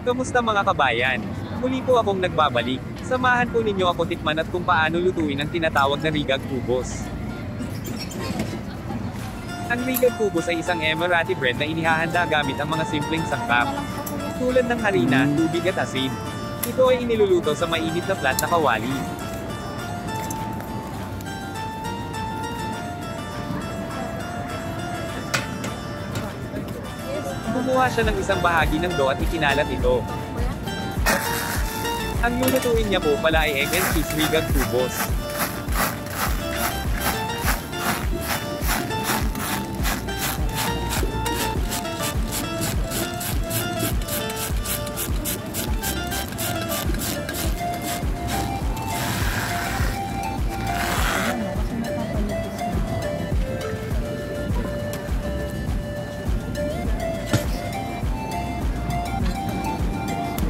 Kamusta mga kabayan? Muli po akong nagbabalik. Samahan po ninyo ako tikman at kung paano lutuin ang tinatawag na rigag kubos. Ang rigag kubos ay isang Emirati bread na inihahanda gamit ang mga simpleng sangkap, tulad ng harina, tubig at asin. Ito ay iniluluto sa mainit na flat na kawali. Kumuha siya ng isang bahagi ng dough at ikinalat ito. Ang lulutuin niya po pala ay egg and cheese rigag kubos.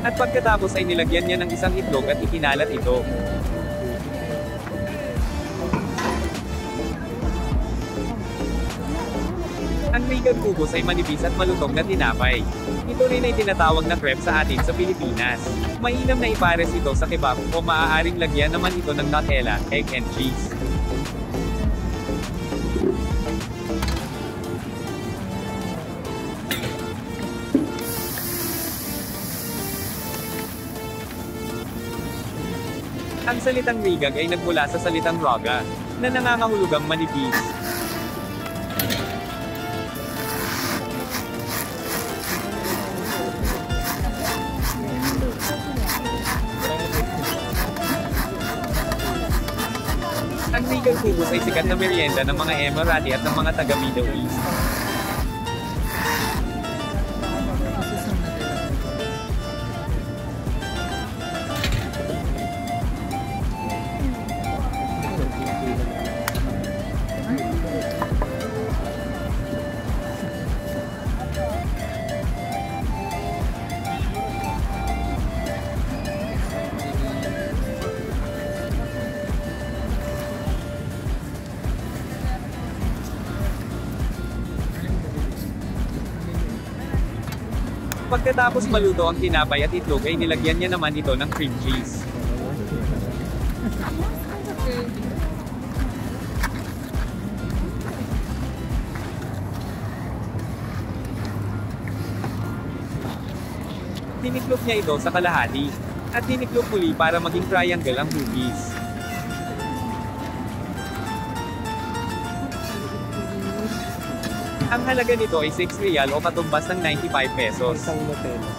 At pagkatapos ay nilagyan niya ng isang itlog at ikinalat ito. Ang rigag kubos ay manipis at malutong na tinapay. Ito rin ay tinatawag na crepe sa atin sa Pilipinas. Mainam na ipares ito sa kebab o maaaring lagyan naman ito ng Nutella, egg and cheese. Ang salitang rigag ay nagmula sa salitang raga, na nangangahulugang manipis. Ang rigag kubos ay sikat na merienda ng mga Emirati at ng mga taga-Middle East. Pagkatapos maluto ang tinapay at itlog ay nilagyan niya naman ito ng cream cheese. Tiniklop niya ito sa kalahati, at tiniklop muli para maging triangle ang hugis. Ang halaga nito ay 6 real o katumbas ng 95 pesos. Isang Nutella.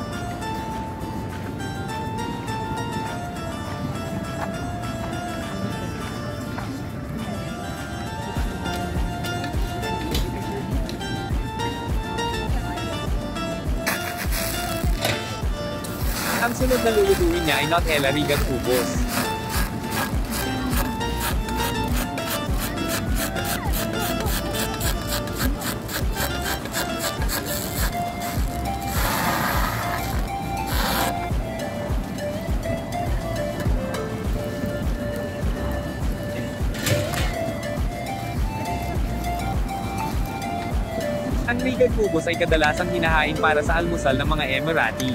Ang sunod na lulutuin niya ay Nutella rigag kubos. Ang rigag kubos ay kadalasang hinahain para sa almusal ng mga Emirati.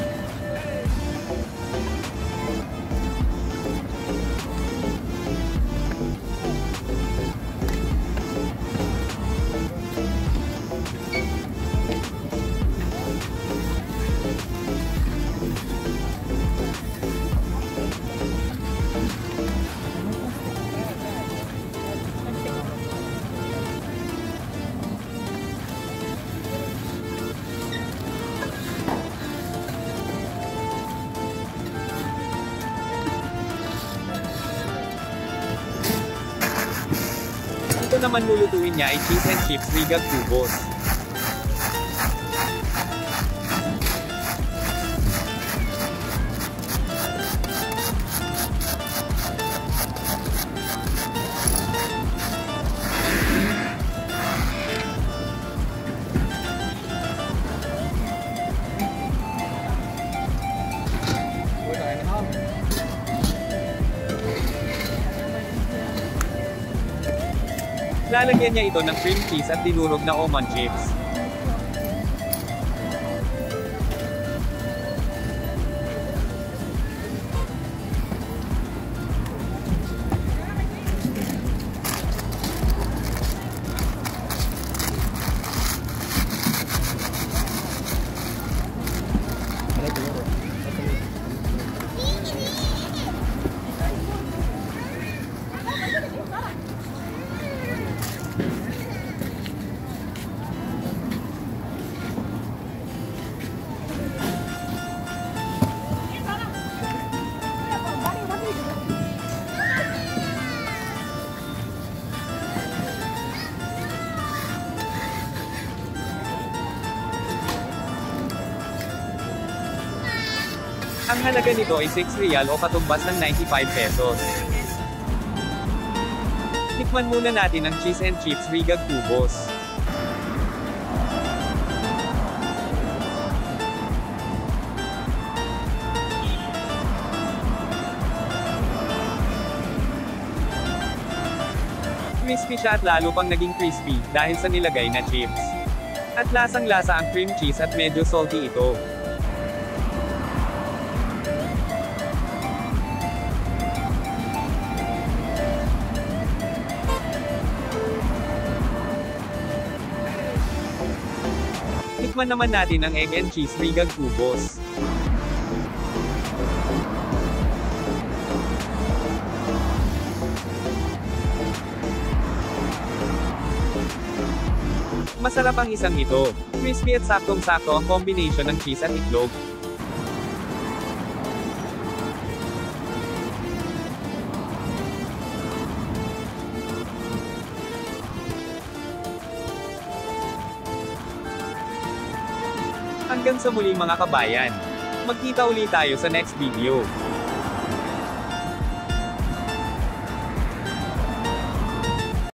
Ito naman lulutuin niya ay cheese and chips rigag kubos. Lalagyan niya ito ng cream cheese at dinurog na almond chips. Ang halaga nito ay 6 real o katumbas ng 95 pesos. Tikman muna natin ang cheese and chips Rigag Cubos. Crispy siya at lalo pang naging crispy, dahil sa nilagay na chips. At lasang-lasa ang cream cheese at medyo salty ito. Tikman naman natin ang egg and cheese Rigag Cubos. Masarap ang isang ito. Crispy at saktong-sakto ang combination ng cheese at itlog. Hanggang sa muli mga kabayan. Magkita ulit tayo sa next video.